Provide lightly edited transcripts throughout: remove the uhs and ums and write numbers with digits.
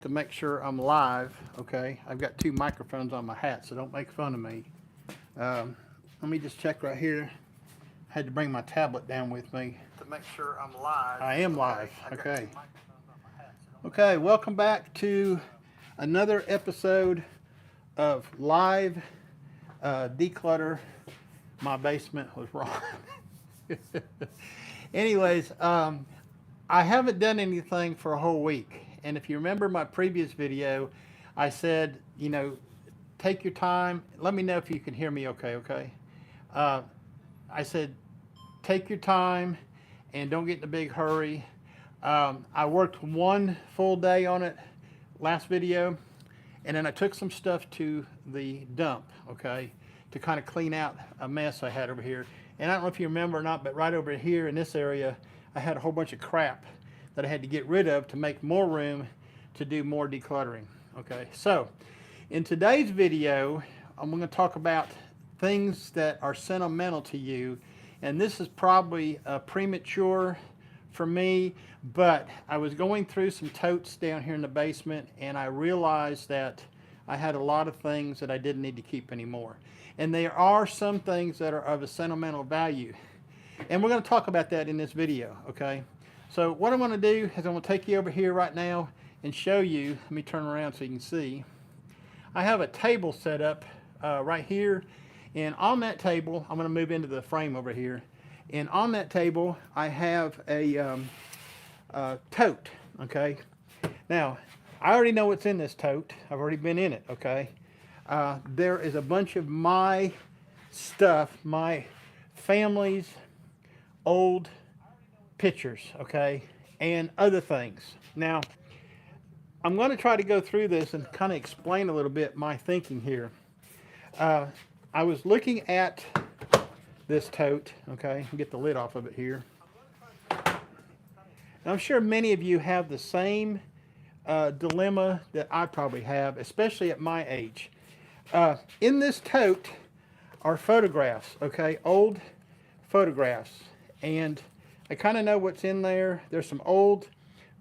To make sure I'm live, okay? I've got two microphones on my hat, so don't make fun of me. Um, Let me just check right here. I had to bring my tablet down with me to make sure I'm live. I am live. Okay. Okay, welcome back to another episode of Live Declutter. My basement was wrong. Anyways, I haven't done anything for a whole week. And if you remember my previous video, I said, take your time. Let me know if you can hear me okay? Uh, I said, take your time and don't get in a big hurry. I worked one full day on it last video, and then I took some stuff to the dump, okay, to kind of clean out a mess I had over here. And I don't know if you remember or not, but right over here in this area, I had a whole bunch of crap that I had to get rid of to make more room to do more decluttering. Okay, so in today's video, I'm going to talk about things that are sentimental to you. And this is probably premature for me, but I was going through some totes down here in the basement, and I realized that I had a lot of things that I didn't need to keep anymore. And there are some things that are of a sentimental value. And we're going to talk about that in this video, okay? So what I'm going to do is I'm going to take you over here right now and show you. Let me turn around so you can see. I have a table set up right here. And on that table, I'm going to move into the frame over here. And on that table, I have a tote, okay? Now, I already know what's in this tote. I've already been in it, okay? There is a bunch of my stuff, my family's old pictures, okay, and other things. Now, I'm going to try to go through this and kind of explain a little bit my thinking here. I was looking at this tote, okay, get the lid off of it here. And I'm sure many of you have the same dilemma that I probably have, especially at my age. In this tote are photographs, okay, old photographs. And I kind of know what's in there. There's some old,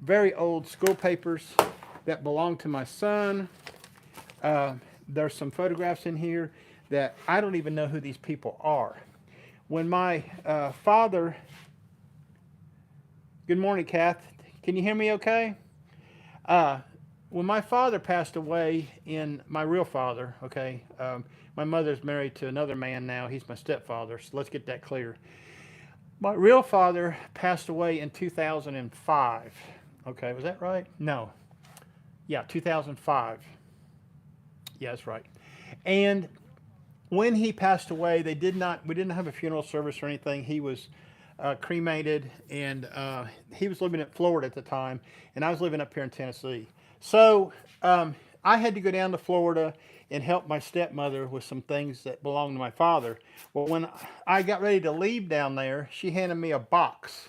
very old school papers that belong to my son. There's some photographs in here that I don't even know who these people are. When my father, good morning, Kath. Can you hear me okay? When my father passed away, my real father, okay, my mother's married to another man now. He's my stepfather, so let's get that clear. My real father passed away in 2005. Okay, was that right? No. Yeah, 2005. Yeah, that's right. And when he passed away, we didn't have a funeral service or anything. He was cremated, and he was living in Florida at the time, and I was living up here in Tennessee. So I had to go down to Florida and help my stepmother with some things that belonged to my father. Well, when I got ready to leave down there, she handed me a box.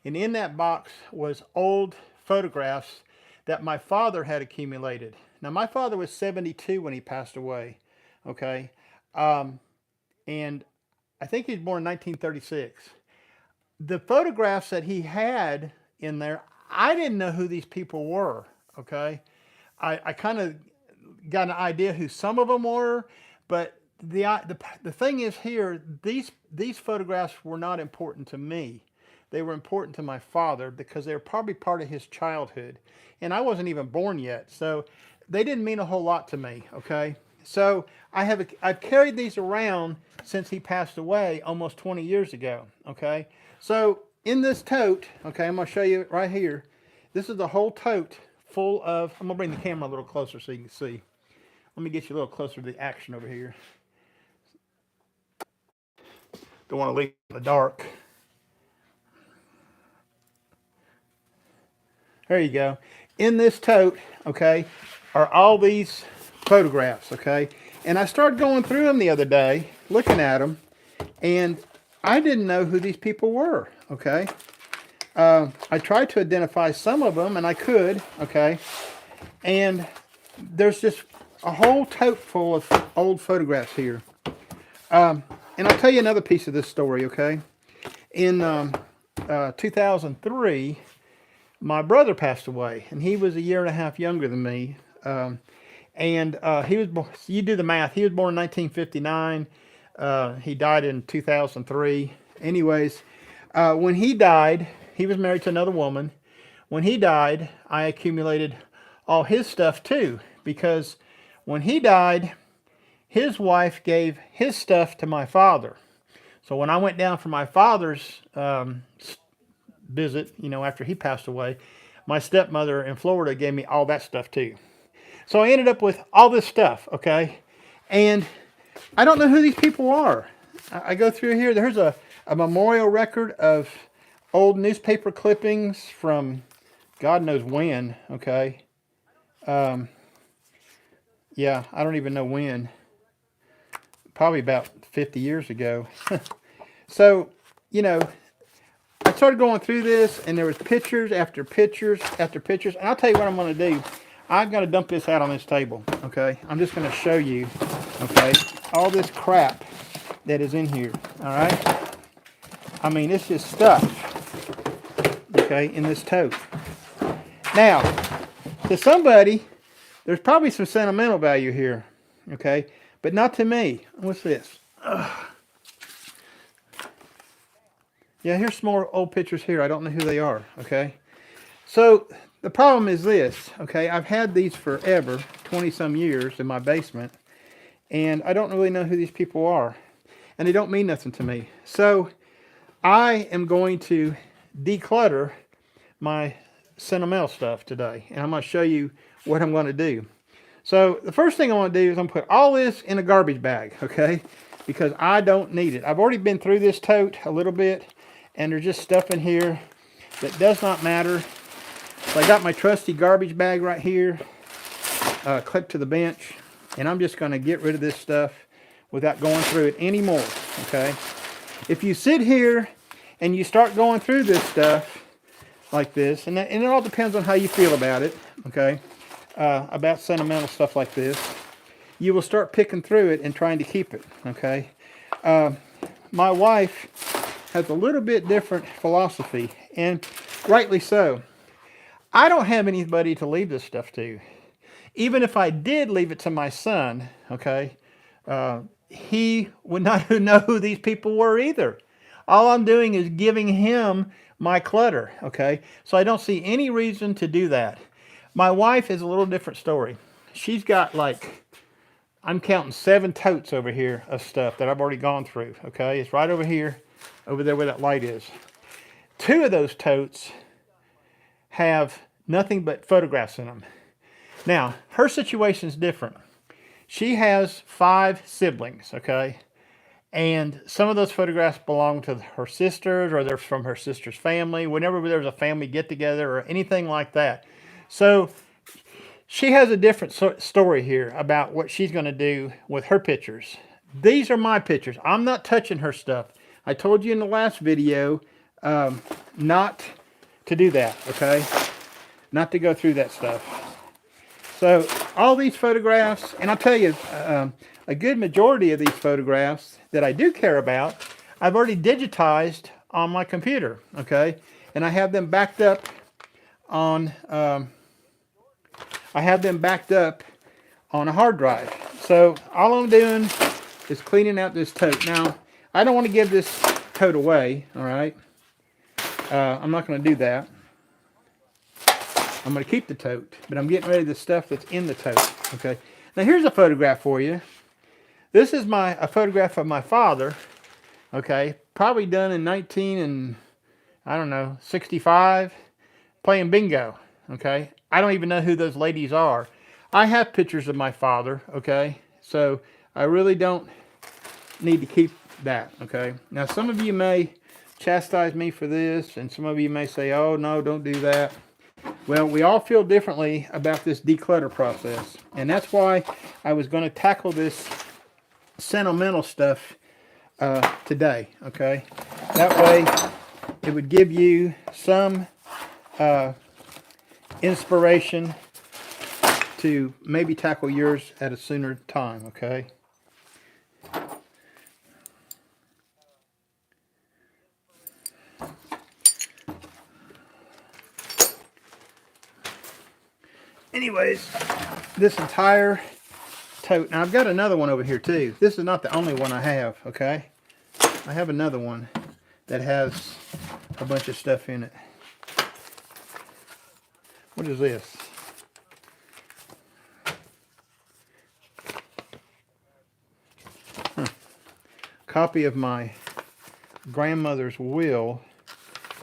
And in that box was old photographs that my father had accumulated. Now, my father was 72 when he passed away, okay? And I think he was born in 1936. The photographs that he had in there, I didn't know who these people were, okay? I kind of got an idea who some of them were, but the thing is here, these photographs were not important to me. They were important to my father because they were probably part of his childhood, and I wasn't even born yet, so they didn't mean a whole lot to me. Okay, so I've carried these around since he passed away almost 20 years ago. Okay, so in this tote, okay, I'm gonna show you it right here. This is the whole tote full of. I'm gonna bring the camera a little closer so you can see. Let me get you a little closer to the action over here. Don't want to leave it in the dark. There you go. In this tote, okay, are all these photographs, okay? And I started going through them the other day, looking at them, and I didn't know who these people were, okay? I tried to identify some of them, and I could, okay? And there's just a whole tote full of old photographs here. And I'll tell you another piece of this story, okay? In 2003, my brother passed away, and he was a year and a half younger than me. And he was born, you do the math, he was born in 1959. He died in 2003. Anyways, when he died, he was married to another woman. When he died, I accumulated all his stuff too, because when he died, his wife gave his stuff to my father. So when I went down for my father's visit, after he passed away, my stepmother in Florida gave me all that stuff too. So I ended up with all this stuff, okay? And I don't know who these people are. I go through here. There's a memorial record of old newspaper clippings from God knows when, okay? Yeah, I don't even know when. Probably about 50 years ago. So, I started going through this, and there was pictures after pictures after pictures. And I'll tell you what I'm going to do. I've got to dump this out on this table, okay? I'm just going to show you, okay, all this crap that is in here, all right? I mean, it's just stuff, okay, in this tote. Now, to somebody, there's probably some sentimental value here, okay? But not to me. What's this? Ugh. Yeah, here's some more old pictures here. I don't know who they are, okay? So the problem is this, okay? I've had these forever, 20-some years in my basement, and I don't really know who these people are, and they don't mean nothing to me. So I am going to declutter my sentimental stuff today, and I'm going to show you what I'm going to do. So the first thing I want to do is I'm going to put all this in a garbage bag, okay? Because I don't need it. I've already been through this tote a little bit, and there's just stuff in here that does not matter. So I got my trusty garbage bag right here, clipped to the bench, and I'm just going to get rid of this stuff without going through it anymore, okay? If you sit here and you start going through this stuff like this, and it all depends on how you feel about it, okay, about sentimental stuff like this, you will start picking through it and trying to keep it, okay? My wife has a little bit different philosophy, and rightly so. I don't have anybody to leave this stuff to. Even if I did leave it to my son, okay, he would not know who these people were either. All I'm doing is giving him my clutter, okay? So I don't see any reason to do that. My wife is a little different story. She's got like, I'm counting 7 totes over here of stuff that I've already gone through, okay? It's right over here, over there where that light is. 2 of those totes have nothing but photographs in them. Now, her situation is different. She has 5 siblings, okay? And some of those photographs belong to her sisters, or they're from her sister's family, whenever there's a family get-together or anything like that. So she has a different story here about what she's going to do with her pictures. These are my pictures. I'm not touching her stuff. I told you in the last video not to do that, okay? Not to go through that stuff. So all these photographs, and I'll tell you, a good majority of these photographs that I do care about, I've already digitized on my computer, okay? And I have them backed up on, a hard drive. So all I'm doing is cleaning out this tote. Now, I don't want to give this tote away, all right? I'm not going to do that. I'm going to keep the tote, but I'm getting rid of the stuff that's in the tote, okay? Now, here's a photograph for you. This is a photograph of my father, okay? Probably done in 65, playing bingo, okay? I don't even know who those ladies are. I have pictures of my father, okay? So I really don't need to keep that, okay? Now, some of you may chastise me for this, and some of you may say, oh, no, don't do that. Well, we all feel differently about this declutter process, and that's why I was going to tackle this sentimental stuff today, okay? That way, it would give you some inspiration to maybe tackle yours at a sooner time, okay? anyways, this entire tote. Now I've got another one over here too. This is not the only one I have, okay? I have another one that has a bunch of stuff in it. What is this? Copy of my grandmother's will,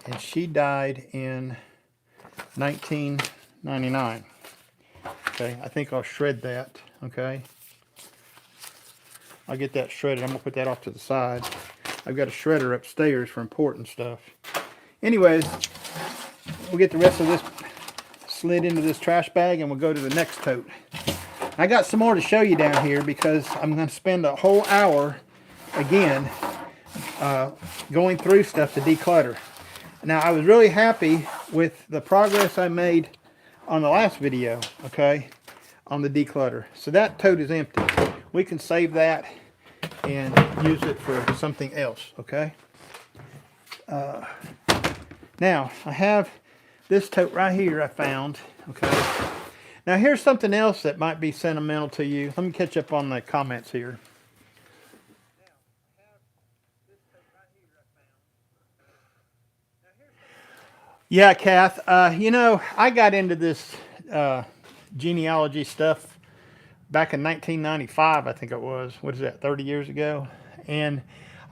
and she died in 1999. Okay, I think I'll shred that. Okay, I'll get that shredded. I'm gonna put that off to the side. I've got a shredder upstairs for important stuff. Anyways, we'll get the rest of this slid into this trash bag, and we'll go to the next tote. I got some more to show you down here because I'm going to spend a whole hour again going through stuff to declutter. Now, I was really happy with the progress I made on the last video, okay, on the declutter. So that tote is empty. We can save that and use it for something else, okay? Now, I have this tote right here I found, okay? Now, here's something else that might be sentimental to you. Let me catch up on the comments here. Yeah, Kath, you know, I got into this genealogy stuff back in 1995, I think it was. What is that, 30 years ago? And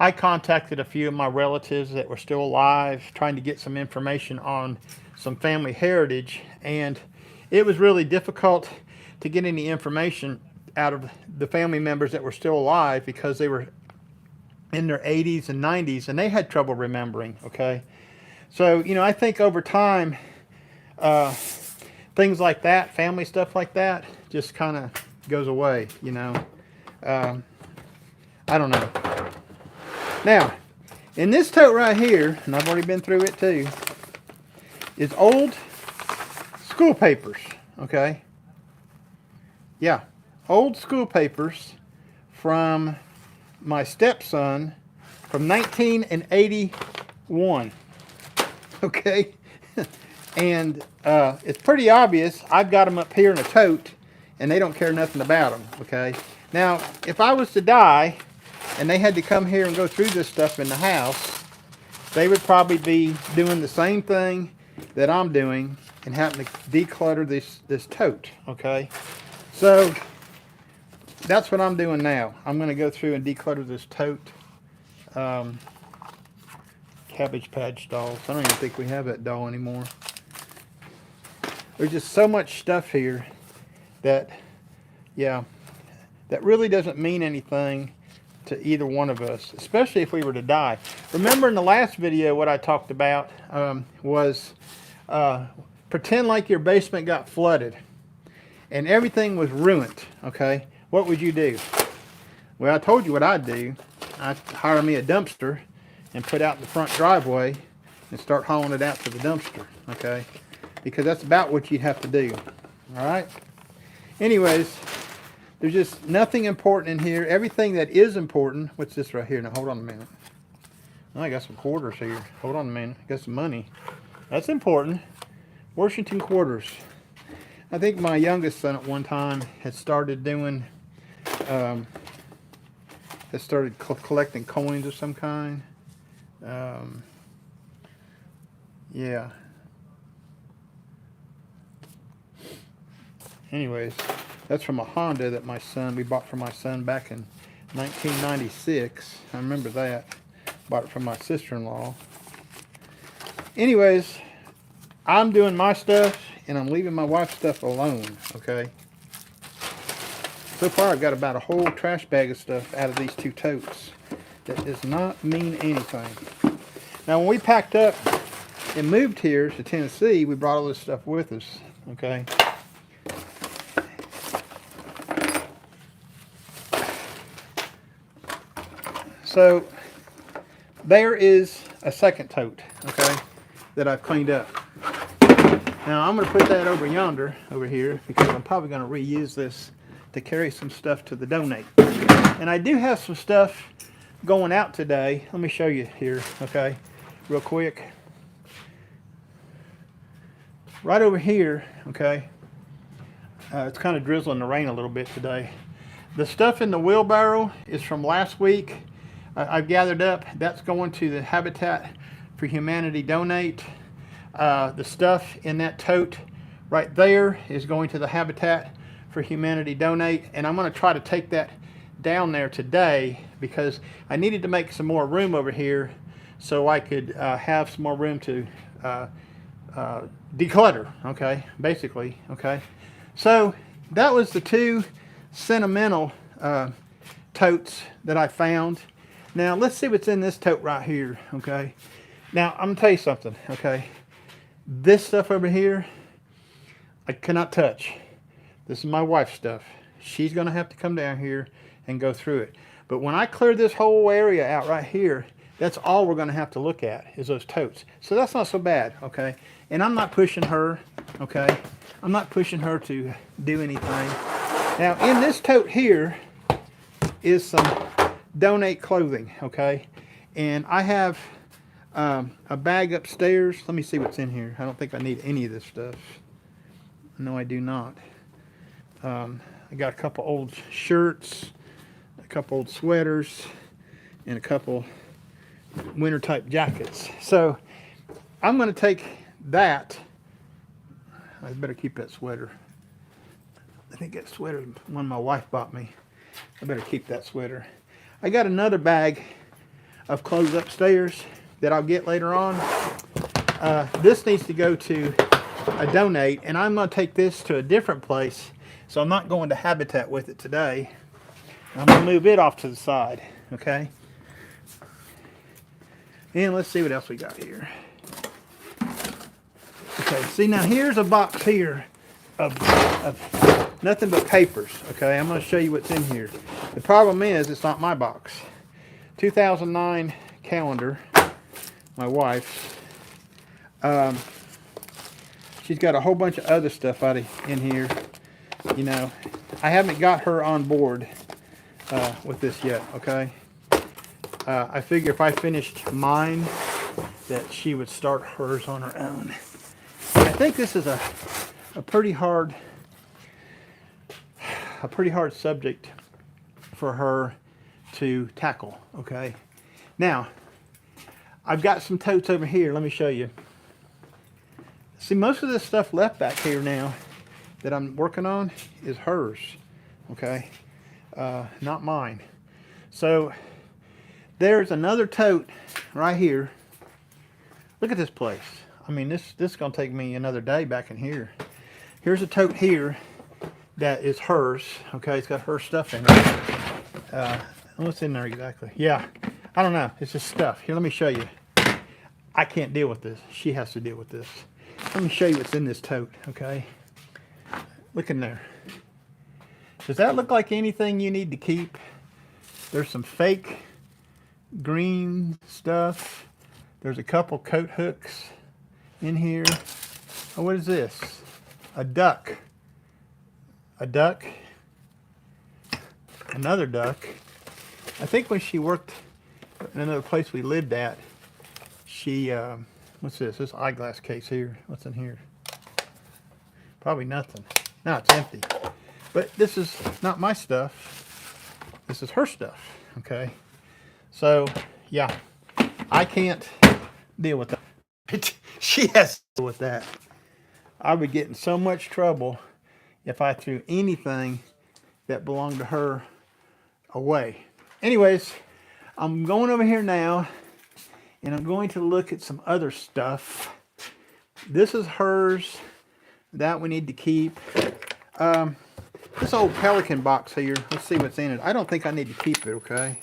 I contacted a few of my relatives that were still alive, trying to get some information on some family heritage. And it was really difficult to get any information out of the family members that were still alive because they were in their 80s and 90s and they had trouble remembering, okay? So, you know, I think over time, things like that, family stuff like that, just kind of goes away, you know. I don't know. Now, in this tote right here, and I've already been through it too, is old school papers, okay? Yeah, old school papers from my stepson from 1981. Okay, and it's pretty obvious I've got them up here in a tote and they don't care nothing about them. Okay, now if I was to die and they had to come here and go through this stuff in the house, they would probably be doing the same thing that I'm doing and having to declutter this tote. Okay, so that's what I'm doing now. I'm going to go through and declutter this tote. Cabbage Patch dolls. I don't even think we have that doll anymore. There's just so much stuff here that, yeah, that really doesn't mean anything to either one of us, especially if we were to die. Remember in the last video what I talked about was pretend like your basement got flooded and everything was ruined, okay? What would you do? Well, I told you what I'd do. I'd hire me a dumpster and put out in the front driveway and start hauling it out to the dumpster, okay? Because that's about what you'd have to do, all right? Anyways, there's just nothing important in here. Everything that is important, what's this right here? Now, hold on a minute. Oh, I got some quarters here. Hold on a minute. I got some money. That's important. Washington quarters. I think my youngest son at one time had started doing, collecting coins of some kind. Yeah. Anyways, that's from a Honda that we bought for my son back in 1996. I remember that. Bought it from my sister-in-law. Anyways, I'm doing my stuff and I'm leaving my wife's stuff alone, okay? So far I've got about a whole trash bag of stuff out of these two totes. That does not mean anything. Now, when we packed up and moved here to Tennessee, we brought all this stuff with us, okay? So, there is a second tote, okay, that I've cleaned up. Now, I'm going to put that over yonder, over here, because I'm probably going to reuse this to carry some stuff to the donate. And I do have some stuff going out today. Let me show you here, okay, real quick. Right over here, okay, It's kind of drizzling the rain a little bit today. The stuff in the wheelbarrow is from last week. I've gathered up. That's going to the Habitat for Humanity donate. The stuff in that tote right there is going to the Habitat for Humanity donate, and I'm going to try to take that down there today because I needed to make some more room over here so I could have some more room to declutter, okay, basically, okay. So that was the two Sentimental totes that I found. Now let's see what's in this tote right here, okay. Now I'm gonna tell you something, okay. This stuff over here I cannot touch. This is my wife's stuff. She's gonna have to come down here and go through it. But when I clear this whole area out right here, that's all we're gonna have to look at is those totes. So that's not so bad, okay? And I'm not pushing her, okay? I'm not pushing her to do anything. Now in this tote here is some donate clothing, okay? And I have a bag upstairs. Let me see what's in here. I don't think I need any of this stuff. No, I do not. I got a couple old shirts, a couple old sweaters, and a couple winter type jackets. So I'm going to take that. I better keep that sweater. I think that sweater is one my wife bought me. I better keep that sweater. I got another bag of clothes upstairs that I'll get later on. This needs to go to a donate, and I'm going to take this to a different place. So I'm not going to Habitat with it today. I'm going to move it off to the side, okay? And let's see what else we got here. Okay, see now here's a box here of nothing but papers, okay? I'm going to show you what's in here. The problem is it's not my box. 2009 calendar, my wife's. She's got a whole bunch of other stuff in here. You know, I haven't got her on board with this yet, okay? I figure if I finished mine, that she would start hers on her own. I think this is a pretty hard subject for her to tackle, okay? Now, I've got some totes over here. Let me show you. See, most of this stuff left back here now that I'm working on is hers, okay? Not mine. So there's another tote right here. Look at this place. I mean, this is gonna take me another day back in here. Here's a tote here that is hers, okay? It's got her stuff in it. What's in there exactly? Yeah, I don't know. It's just stuff. Here, let me show you. I can't deal with this. She has to deal with this. Let me show you what's in this tote, okay? Look in there. Does that look like anything you need to keep? There's some fake green stuff. There's a couple coat hooks in here. Oh, what is this? A duck. A duck. Another duck. I think when she worked in another place we lived at, she, what's this? This eyeglass case here. What's in here? Probably nothing. No, it's empty. But this is not my stuff. This is her stuff, okay? So, yeah, I can't deal with that. She has to deal with that. I would get in so much trouble if I threw anything that belonged to her away. Anyways, I'm going over here now, and I'm going to look at some other stuff. This is hers. That we need to keep. This old Pelican box here. Let's see what's in it. I don't think I need to keep it, okay?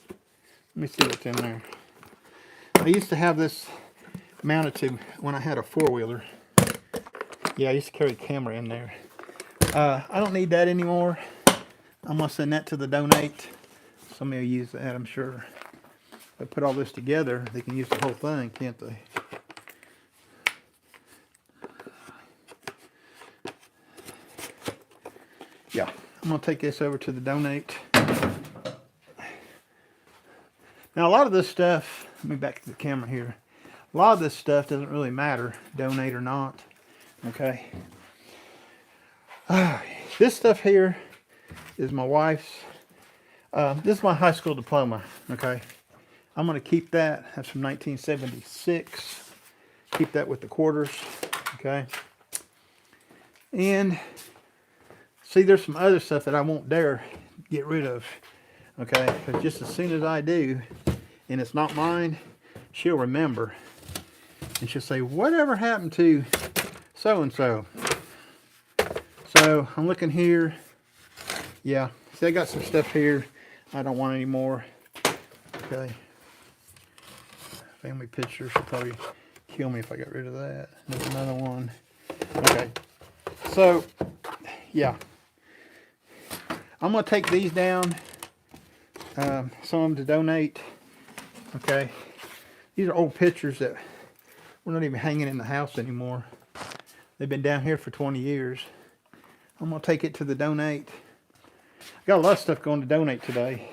Let me see what's in there. I used to have this mounted to when I had a four-wheeler. Yeah, I used to carry the camera in there. I don't need that anymore. I'm going to send that to the donate. Somebody will use that, I'm sure. If I put all this together, they can use the whole thing, can't they? Yeah, I'm going to take this over to the donate. Now, a lot of this stuff, let me back to the camera here. A lot of this stuff doesn't really matter, donate or not, okay? This stuff here is my wife's. This is my high school diploma, okay? I'm going to keep that. That's from 1976. Keep that with the quarters, okay? And see, there's some other stuff that I won't dare get rid of, okay? Because just as soon as I do, and it's not mine, she'll remember. And she'll say, whatever happened to so-and-so? So I'm looking here. Yeah, see, I got some stuff here I don't want anymore. Okay. Family pictures should probably kill me if I got rid of that. There's another one. Okay. So, yeah. I'm going to take these down. Some of them to donate. Okay. These are old pictures that we're not even hanging in the house anymore. They've been down here for 20 years. I'm going to take it to the donate. I got a lot of stuff going to donate today,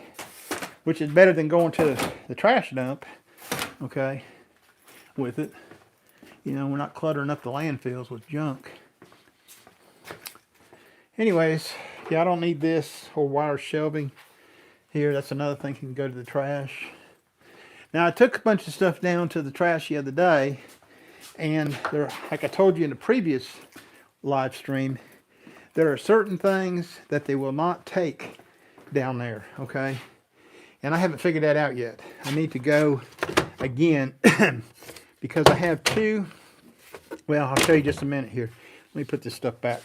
which is better than going to the trash dump, okay, with it. You know, we're not cluttering up the landfills with junk. Anyways, yeah, I don't need this whole wire shelving here. That's another thing can go to the trash. Now, I took a bunch of stuff down to the trash the other day, and there, like I told you in the previous live stream, there are certain things that they will not take down there, okay? And I haven't figured that out yet. I need to go again because I have two. Well, I'll show you just a minute here. Let me put this stuff back.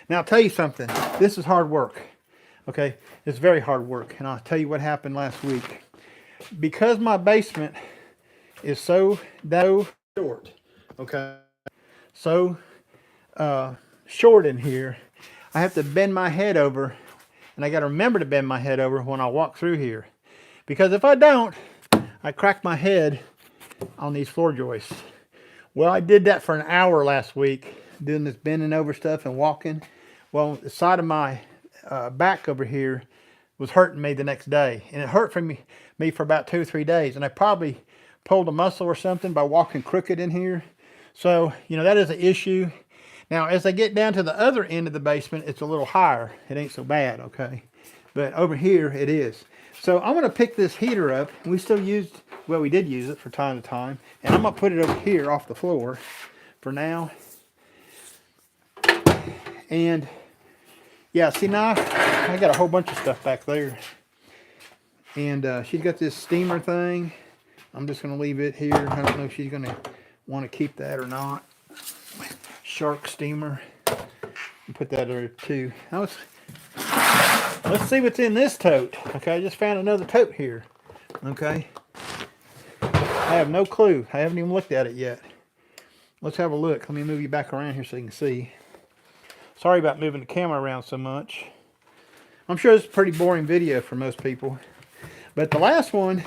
Now, I'll tell you something. This is hard work, okay? It's very hard work. And I'll tell you what happened last week. Because my basement is so short, okay? So short in here, I have to bend my head over, and I got to remember to bend my head over when I walk through here, because if I don't, I crack my head on these floor joists. Well, I did that for an hour last week, doing this bending over stuff and walking. Well, the side of my back over here was hurting me the next day, and it hurt for me for about 2 or 3 days, and I probably pulled a muscle or something by walking crooked in here. So, you know, that is an issue. Now, as I get down to the other end of the basement, it's a little higher. It ain't so bad, okay? But over here, it is. So I'm going to pick this heater up. We still used, well, we did use it for time to time. And I'm going to put it over here off the floor for now. And, yeah, see now, I got a whole bunch of stuff back there. And she's got this steamer thing. I'm just going to leave it here. I don't know if she's going to want to keep that or not. Shark steamer. Put that there too. Let's see what's in this tote. Okay, I just found another tote here. Okay. I have no clue. I haven't even looked at it yet. Let's have a look. Let me move you back around here so you can see. Sorry about moving the camera around so much. I'm sure it's a pretty boring video for most people. But the last one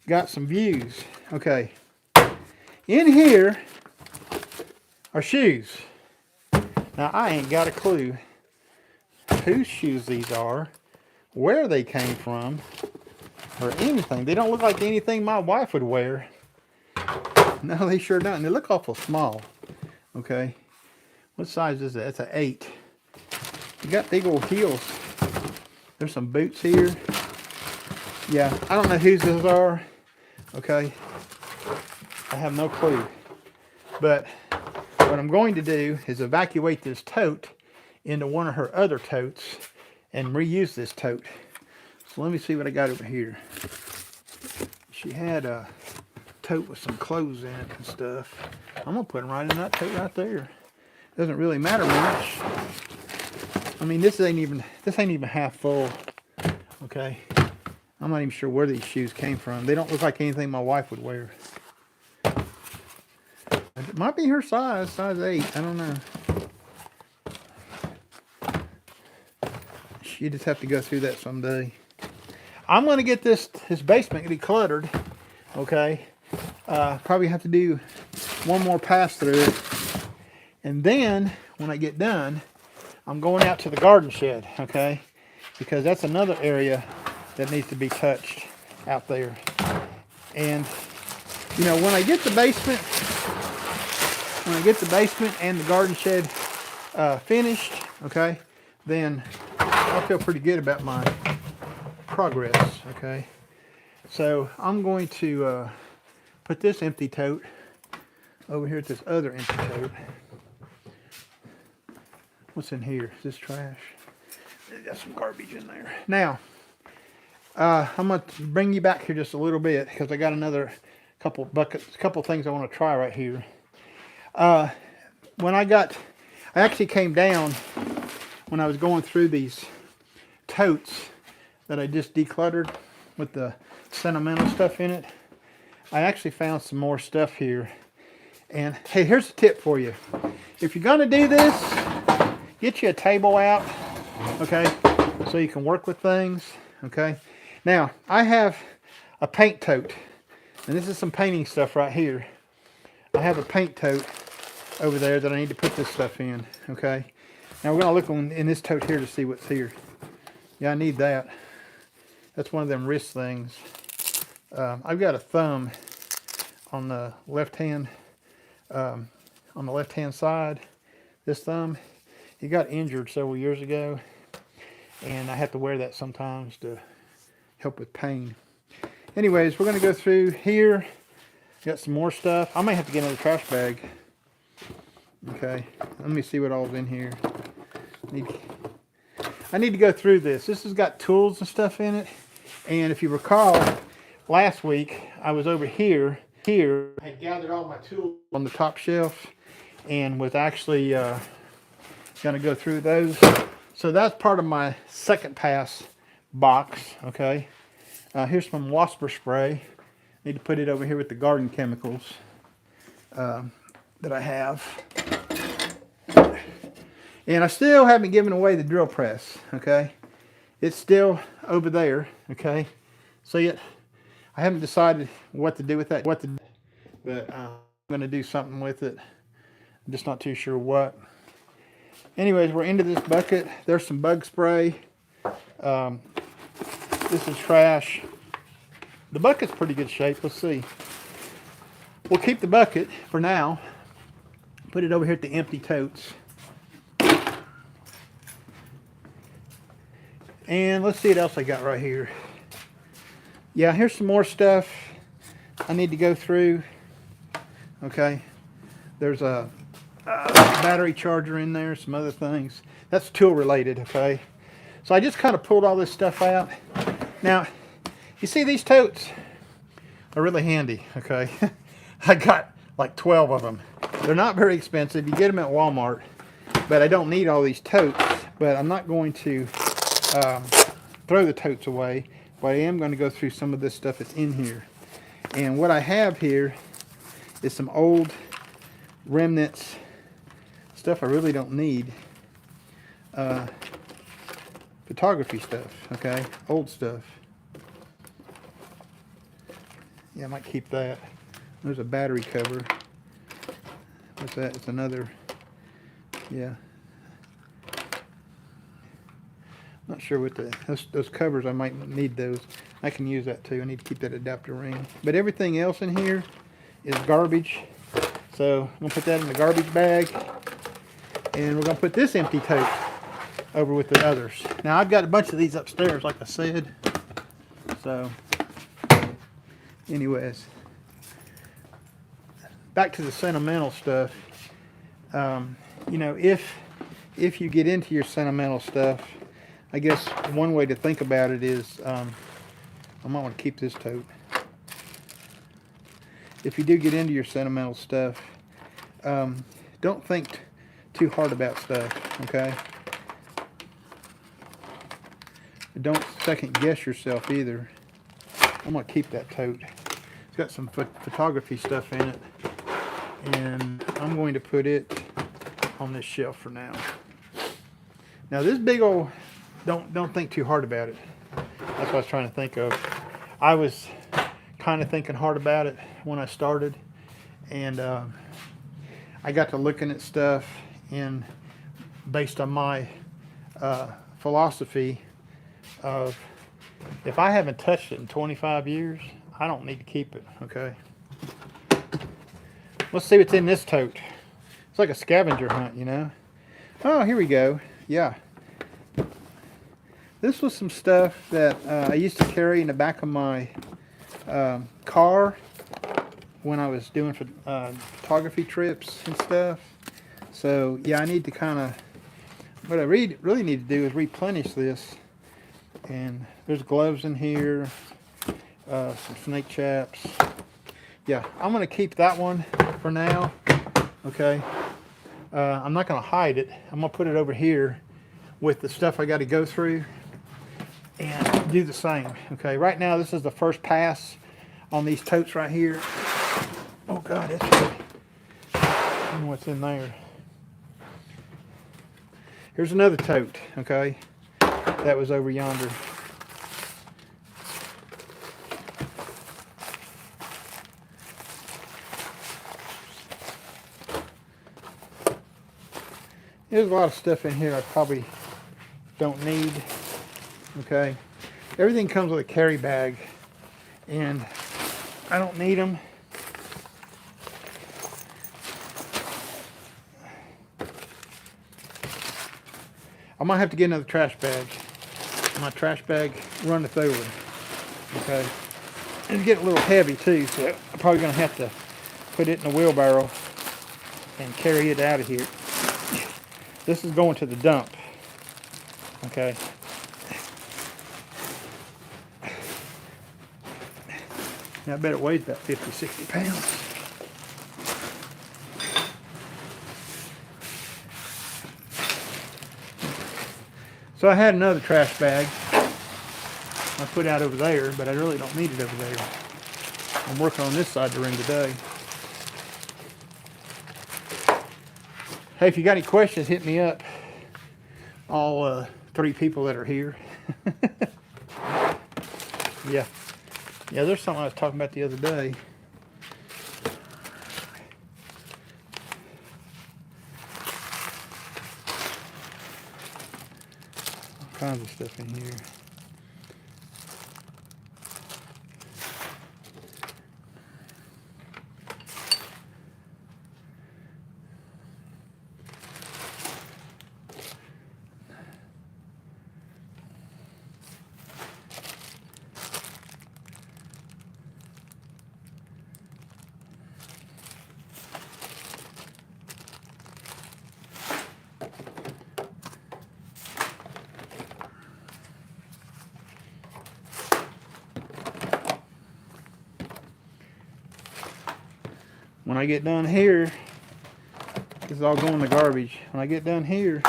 got some views. Okay. In here are shoes. Now, I ain't got a clue whose shoes these are, where they came from, or anything. They don't look like anything my wife would wear. No, they sure don't. They look awful small. Okay. What size is that? It's an 8. You got big old heels. There's some boots here. Yeah, I don't know whose those are. Okay. I have no clue. But what I'm going to do is evacuate this tote into one of her other totes and reuse this tote. So let me see what I got over here. She had a tote with some clothes in it and stuff. I'm going to put them right in that tote right there. Doesn't really matter much. I mean, this ain't even half full. Okay. I'm not even sure where these shoes came from. They don't look like anything my wife would wear. It might be her size 8. I don't know. You just have to go through that someday. I'm going to get this basement decluttered. Okay. Probably have to do one more pass through. And then, when I get done, I'm going out to the garden shed. Okay. Because that's another area that needs to be touched out there. And, you know, when I get the basement, when I get the basement and the garden shed finished, okay, then I feel pretty good about my progress, okay. So I'm going to put this empty tote over here at this other empty tote. What's in here? Is this trash? There's got some garbage in there. Now, I'm going to bring you back here just a little bit because I got another couple buckets, couple things I want to try right here. When I actually came down when I was going through these totes that I just decluttered with the sentimental stuff in it. I actually found some more stuff here. And hey, here's a tip for you. If you're going to do this, get you a table out, okay, so you can work with things, okay. Now, I have a paint tote, and this is some painting stuff right here. I have a paint tote over there that I need to put this stuff in, okay. Now, we're going to look in this tote here to see what's here. Yeah, I need that. That's one of them wrist things. I've got a thumb on the left hand side. This thumb, he got injured several years ago, and I have to wear that sometimes to help with pain. Anyways, we're going to go through here. Got some more stuff. I may have to get another trash bag. Okay, let me see what all's in here. I need to go through this. This has got tools and stuff in it. And if you recall, last week I was over here. I had gathered all my tools on the top shelf and was actually going to go through those. So that's part of my second pass box. Okay. Here's some wasper spray. Need to put it over here with the garden chemicals that I have. And I still haven't given away the drill press, okay? It's still over there, okay? See it? I haven't decided what to do with that, but I'm going to do something with it. I'm just not too sure what. Anyways, we're into this bucket. There's some bug spray. This is trash. The bucket's pretty good shape. Let's see. We'll keep the bucket for now. Put it over here at the empty totes. And let's see what else I got right here. Yeah, here's some more stuff I need to go through. Okay. There's a battery charger in there, some other things. That's tool related, okay? So I just kind of pulled all this stuff out. Now, you see these totes are really handy, okay? I got like 12 of them. They're not very expensive. You get them at Walmart, but I don't need all these totes. But I'm not going to throw the totes away, but I am going to go through some of this stuff that's in here. And what I have here is some old remnants, stuff I really don't need. Photography stuff, okay? Old stuff. Yeah, I might keep that. There's a battery cover. What's that? It's another, yeah. Not sure what those covers, I might need those. I can use that too. I need to keep that adapter ring. But everything else in here is garbage. So I'm going to put that in the garbage bag. And we're going to put this empty tote over with the others. Now I've got a bunch of these upstairs, like I said. So anyways, back to the sentimental stuff. You know, if you get into your sentimental stuff, I guess one way to think about it is, I might want to keep this tote. If you do get into your sentimental stuff, don't think too hard about stuff, okay? Don't second guess yourself either. I'm going to keep that tote. It's got some photography stuff in it, and I'm going to put it on this shelf for now. Now this big old, don't think too hard about it. That's what I was trying to think of. I was kind of thinking hard about it when I started, and I got to looking at stuff, and based on my philosophy of, if I haven't touched it in 25 years, I don't need to keep it, okay? Let's see what's in this tote. It's like a scavenger hunt, you know. Oh, here we go. Yeah. This was some stuff that I used to carry in the back of my car when I was doing photography trips and stuff. So yeah, I need to kind of, what I really need to do is replenish this. And there's gloves in here, some snake chaps. Yeah, I'm going to keep that one for now. Okay. I'm not going to hide it. I'm going to put it over here with the stuff I got to go through and do the same. Okay, right now this is the first pass on these totes right here. Oh God, that's heavy. I don't know what's in there. Here's another tote, okay? That was over yonder. There's a lot of stuff in here I probably don't need, okay? Everything comes with a carry bag, and I don't need them. I might have to get another trash bag. My trash bag runneth over, okay? It's getting a little heavy too, so I'm probably gonna have to put it in a wheelbarrow and carry it out of here. This is going to the dump, okay? Now I bet it weighs about 50, 60 pounds. So I had another trash bag I put out over there, but I really don't need it over there. I'm working on this side of the room today. Hey, if you got any questions, hit me up. All 3 people that are here. Yeah. Yeah, there's something I was talking about the other day. All kinds of stuff in here. When I get done here, this is all going in the garbage. When I get done here,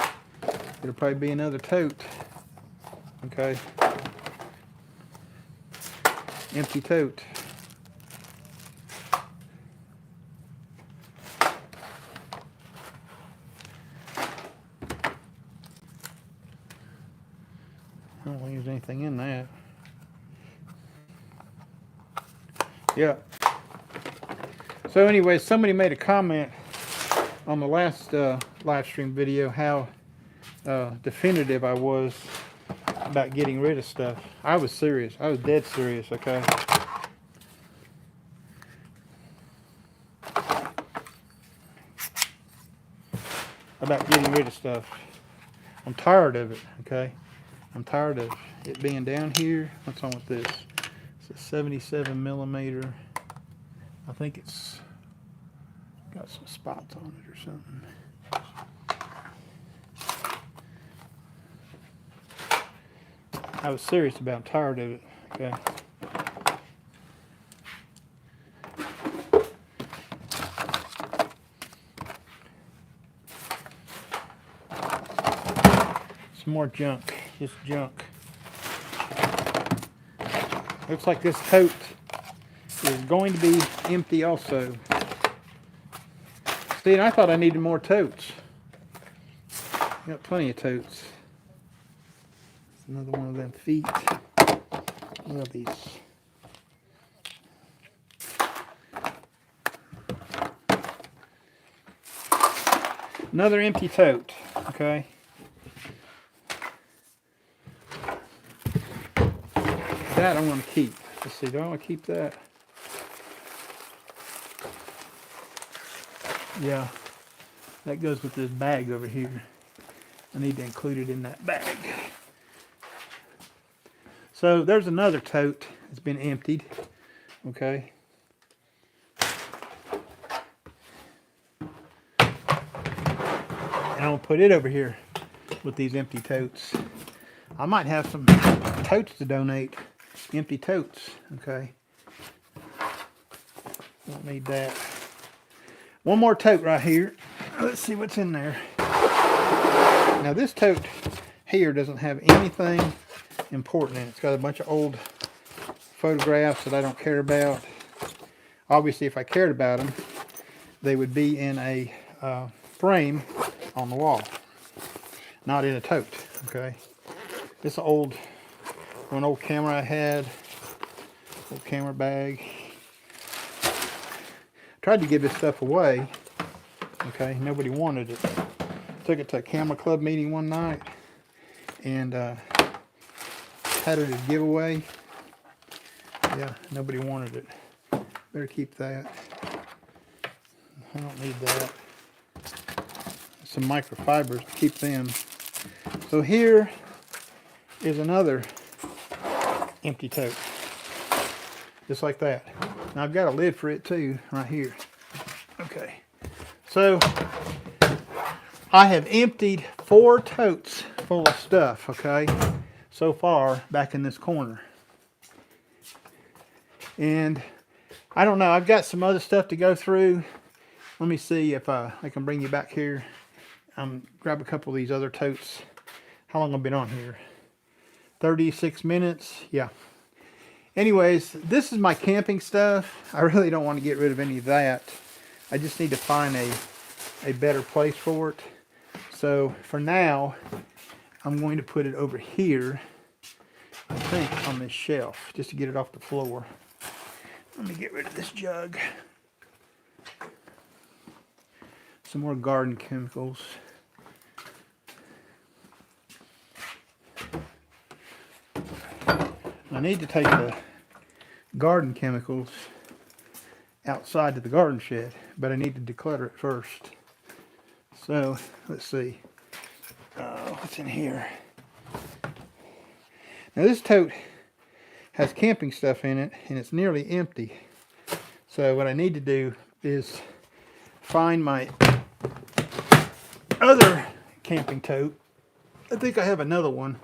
it'll probably be another tote. Okay. Empty tote. I don't think there's anything in that. Yeah. So anyway, somebody made a comment on the last live stream video how definitive I was about getting rid of stuff. I was serious. I was dead serious, okay? About getting rid of stuff. I'm tired of it, okay? I'm tired of it being down here. What's on with this? It's a 77 millimeter. I think it's got some spots on it or something. I was serious about it. I'm tired of it. Okay. Some more junk. Just junk. Looks like this tote is going to be empty also. See, and I thought I needed more totes. Got plenty of totes. It's another one of them feet. Look at these. Another empty tote, okay? That I'm going to keep. Let's see, do I want to keep that? Yeah. That goes with this bag over here. I need to include it in that bag. So there's another tote that's been emptied. Okay. And I'll put it over here with these empty totes. I might have some totes to donate. Empty totes. Okay. Don't need that. One more tote right here. Let's see what's in there. Now this tote here doesn't have anything important in it. It's got a bunch of old photographs that I don't care about. Obviously, if I cared about them, they would be in a frame on the wall, not in a tote. Okay. This is an old camera I had, old camera bag. Tried to give this stuff away. Okay, nobody wanted it. Took it to a camera club meeting one night and had it as a giveaway. Yeah, nobody wanted it. Better keep that. I don't need that. Some microfibers to keep them. So here is another empty tote. Just like that. Now I've got a lid for it too, right here. Okay. So I have emptied 4 totes full of stuff, okay, so far back in this corner. And I don't know, I've got some other stuff to go through. Let me see if I can bring you back here. Grab a couple of these other totes. How long have I been on here? 36 minutes, yeah. Anyways, this is my camping stuff. I really don't want to get rid of any of that. I just need to find a better place for it. So for now, I'm going to put it over here, I think on this shelf, just to get it off the floor. Let me get rid of this jug. Some more garden chemicals. I need to take the garden chemicals outside to the garden shed, but I need to declutter it first. So let's see. What's in here? Now this tote has camping stuff in it and it's nearly empty. So what I need to do is find my other camping tote. I think I have another one.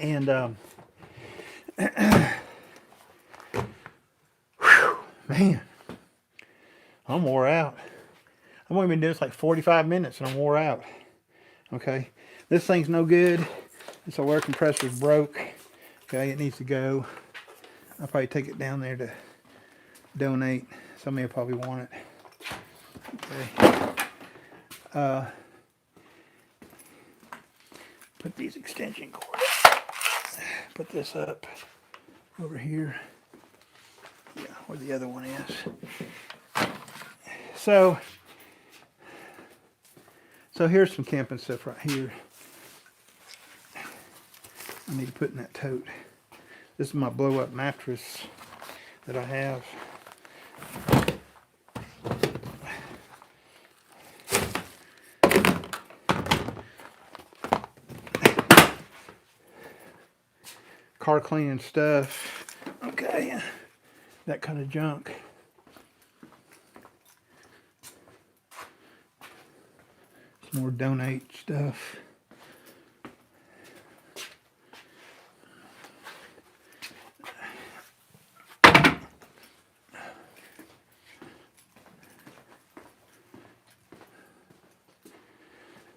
And whew, man, I'm wore out. I've only been doing this like 45 minutes and I'm wore out. Okay, this thing's no good. This air compressor's broke. Okay, it needs to go. I'll probably take it down there to donate. Somebody will probably want it. Okay. Put these extension cords. Put this up over here. Yeah, where the other one is. So here's some camping stuff right here. I need to put in that tote. This is my blow up mattress that I have. Car cleaning stuff. Okay, that kind of junk. Some more donate stuff.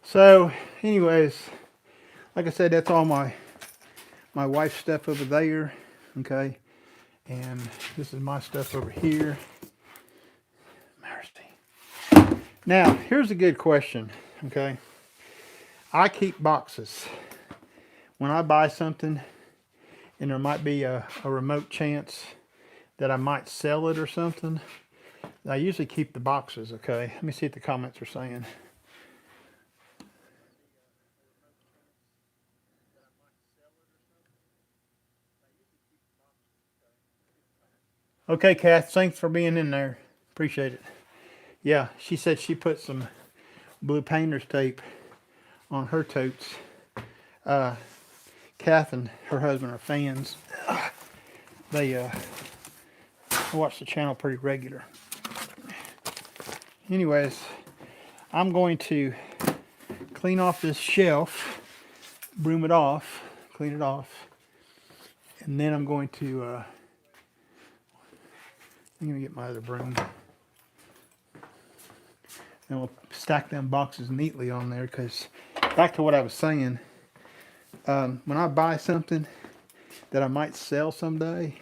So anyways, like I said, that's all my wife's stuff over there. Okay, and this is my stuff over here. Mercy. Now here's a good question. Okay, I keep boxes. When I buy something and there might be a remote chance that I might sell it or something, I usually keep the boxes. Okay, let me see what the comments are saying. Okay, Kath, thanks for being in there. Appreciate it. Yeah, she said she put some blue painter's tape on her totes. Kath and her husband are fans. They watch the channel pretty regular. Anyways, I'm going to clean off this shelf, broom it off, clean it off, and then I'm going to get my other broom. And we'll stack them boxes neatly on there, because back to what I was saying, when I buy something that I might sell someday,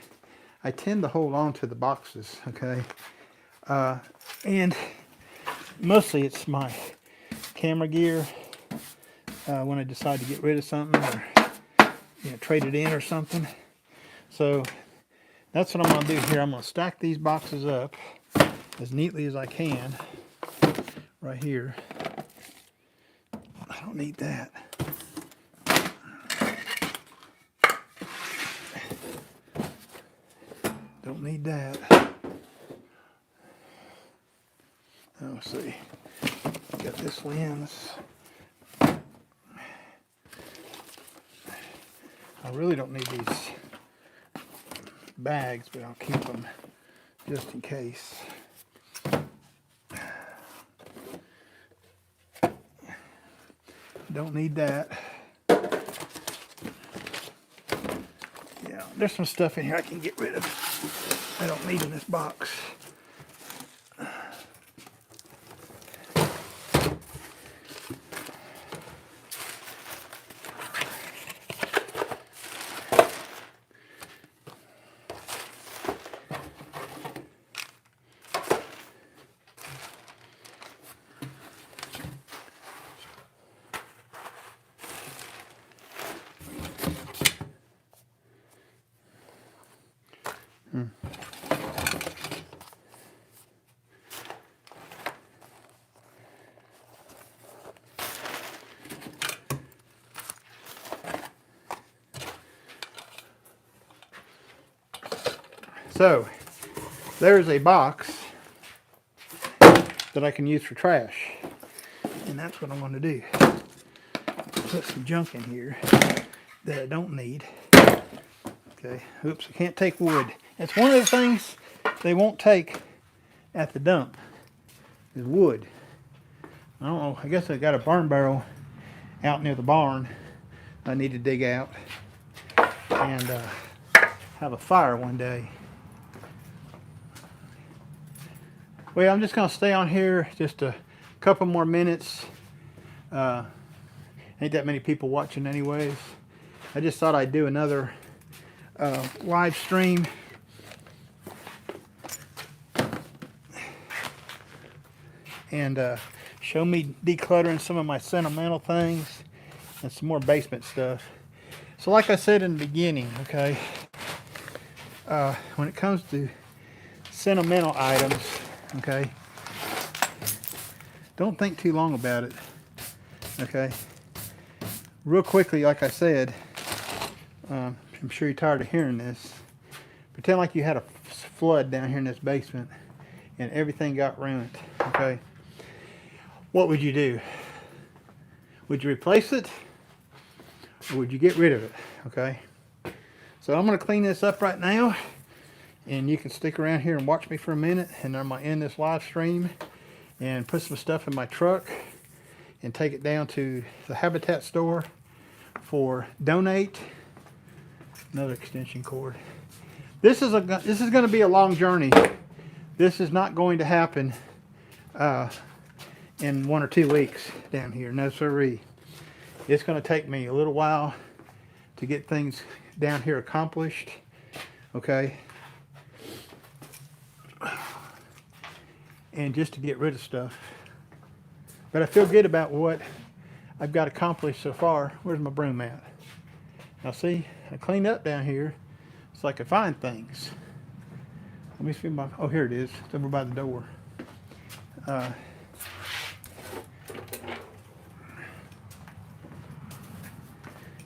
I tend to hold on to the boxes, okay? And mostly it's my camera gear. When I decide to get rid of something, or trade it in or something. So that's what I'm going to do here. I'm going to stack these boxes up as neatly as I can right here. I don't need that. Don't need that. Let's see. Got this lens. I really don't need these bags, but I'll keep them just in case. Don't need that. Yeah, there's some stuff in here I can get rid of. I don't need in this box. So, there's a box that I can use for trash. And that's what I'm going to do. Put some junk in here that I don't need. Okay, oops, I can't take wood. That's one of the things they won't take at the dump, is wood. I don't know, I guess I got a burn barrel out near the barn I need to dig out and have a fire one day. Well, I'm just going to stay on here just a couple more minutes. Ain't that many people watching anyways. I just thought I'd do another live stream. And show me decluttering some of my sentimental things and some more basement stuff. So like I said in the beginning, okay, when it comes to sentimental items, okay, don't think too long about it, okay. Real quickly, like I said, I'm sure you're tired of hearing this. Pretend like you had a flood down here in this basement and everything got ruined, okay. What would you do? Would you replace it? Or would you get rid of it? Okay. So I'm going to clean this up right now. And you can stick around here and watch me for a minute. And I'm going to end this live stream and put some stuff in my truck and take it down to the Habitat store for donate. Another extension cord. This is going to be a long journey. This is not going to happen in 1 or 2 weeks down here. No siree. It's going to take me a little while to get things down here accomplished. Okay. And just to get rid of stuff. But I feel good about what I've got accomplished so far. Where's my broom at? Now see, I cleaned up down here so I could find things. Let me see my, oh here it is. It's over by the door.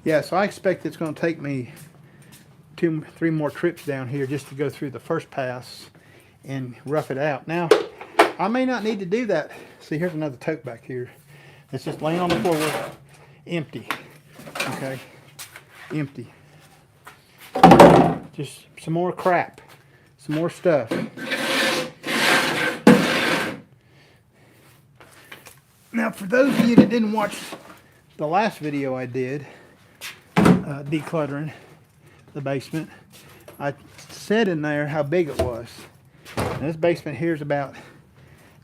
Yeah, so I expect it's going to take me 2, 3 more trips down here just to go through the first pass and rough it out. Now, I may not need to do that. See, here's another tote back here. It's just laying on the floor, empty. Okay, empty. Just some more crap, some more stuff. Now, for those of you that didn't watch the last video I did, decluttering the basement, I said in there how big it was. And this basement here is about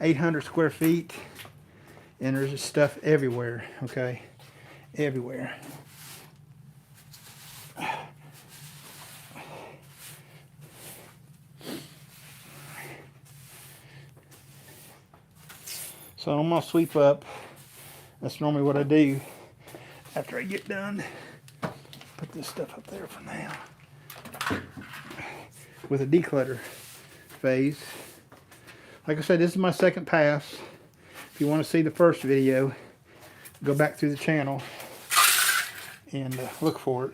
800 square feet, and there's just stuff everywhere, okay? Everywhere. So I'm gonna sweep up. That's normally what I do after I get done. Put this stuff up there for now. With a declutter phase. Like I said, this is my second pass. If you want to see the first video, go back through the channel and look for it.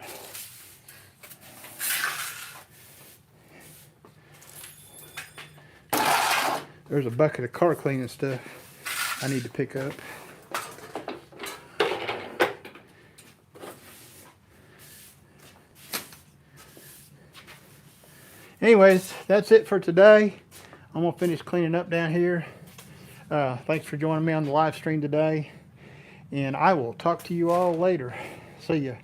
There's a bucket of car cleaning stuff I need to pick up. Anyways, that's it for today. I'm going to finish cleaning up down here. Thanks for joining me on the live stream today. And I will talk to you all later. See ya.